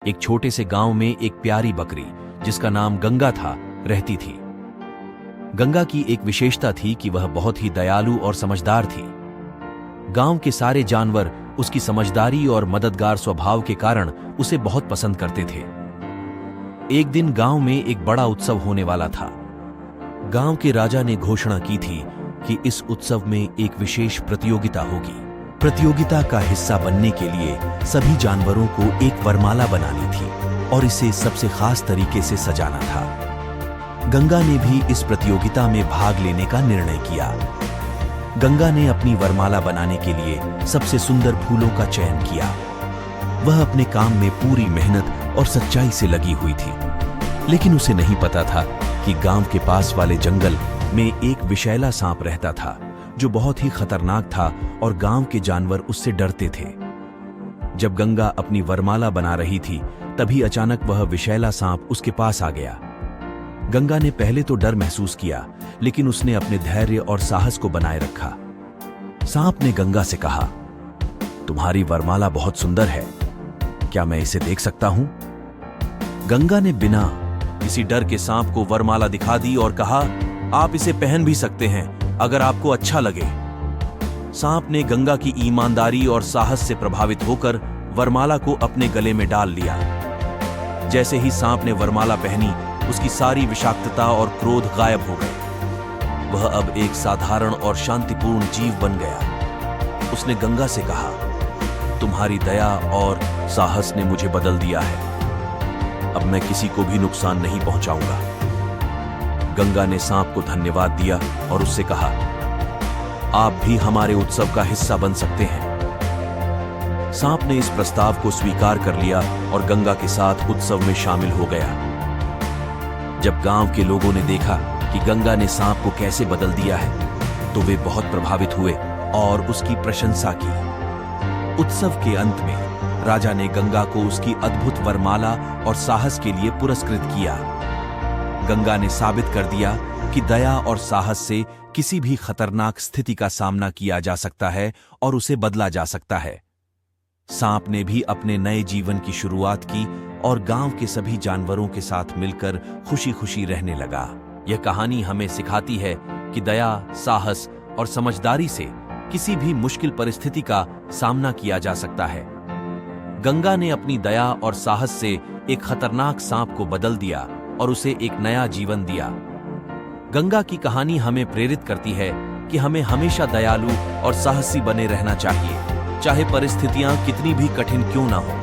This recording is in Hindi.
एक छोटे से गांव में एक प्यारी बकरी जिसका नाम गंगा था रहती थी। गंगा की एक विशेषता थी कि वह बहुत ही दयालु और समझदार थी। गांव के सारे जानवर उसकी समझदारी और मददगार स्वभाव के कारण उसे बहुत पसंद करते थे। एक दिन गांव में एक बड़ा उत्सव होने वाला था। गांव के राजा ने घोषणा की थी कि इस उत्सव में एक विशेष प्रतियोगिता होगी। प्रतियोगिता का हिस्सा बनने के लिए सभी जानवरों को एक वरमाला बनानी थी और इसे सबसे खास तरीके से सजाना था। गंगा ने भी इस प्रतियोगिता में भाग लेने का निर्णय किया। गंगा ने अपनी वरमाला बनाने के लिए सबसे सुंदर फूलों का चयन किया। वह अपने काम में पूरी मेहनत और सच्चाई से लगी हुई थी, लेकिन उसे नहीं पता था कि गांव के पास वाले जंगल में एक विषैला सांप रहता था जो बहुत ही खतरनाक था और गांव के जानवर उससे डरते थे। जब गंगा अपनी वरमाला बना रही थी तभी अचानक वह विषैला सांप उसके पास आ गया। गंगा ने पहले तो डर महसूस किया, लेकिन उसने अपने धैर्य और साहस को बनाए रखा। सांप ने गंगा से कहा, तुम्हारी वरमाला बहुत सुंदर है, क्या मैं इसे देख सकता हूं? गंगा ने बिना किसी डर के सांप को वरमाला दिखा दी और कहा, आप इसे पहन भी सकते हैं अगर आपको अच्छा लगे। सांप ने गंगा की ईमानदारी और साहस से प्रभावित होकर वरमाला को अपने गले में डाल लिया। जैसे ही सांप ने वरमाला पहनी, उसकी सारी विषाक्तता और क्रोध गायब हो गए। वह अब एक साधारण और शांतिपूर्ण जीव बन गया। उसने गंगा से कहा, तुम्हारी दया और साहस ने मुझे बदल दिया है। अब मैं किसी को भी नुकसान नहीं पहुंचाऊंगा। गंगा ने सांप को धन्यवाद दिया और उससे कहा, आप भी हमारे उत्सव का हिस्सा बन सकते हैं। सांप ने इस प्रस्ताव को स्वीकार कर लिया और गंगा के साथ उत्सव में शामिल हो गया। जब गांव के लोगों ने देखा कि गंगा ने सांप को कैसे बदल दिया है, तो वे बहुत प्रभावित हुए और उसकी प्रशंसा की। उत्सव के अंत में राजा ने गंगा को उसकी अद्भुत वरमाला और साहस के लिए पुरस्कृत किया। गंगा ने साबित कर दिया कि दया और साहस से किसी भी खतरनाक स्थिति का सामना किया जा सकता है और उसे बदला जा सकता है। सांप ने भी अपने नए जीवन की शुरुआत की और गांव के सभी जानवरों के साथ मिलकर खुशी खुशी रहने लगा। यह कहानी हमें सिखाती है कि दया, साहस और समझदारी से किसी भी मुश्किल परिस्थिति का सामना किया जा सकता है। गंगा ने अपनी दया और साहस से एक खतरनाक सांप को बदल दिया और उसे एक नया जीवन दिया। गंगा की कहानी हमें प्रेरित करती है कि हमें हमेशा दयालु और साहसी बने रहना चाहिए, चाहे परिस्थितियां कितनी भी कठिन क्यों ना हो।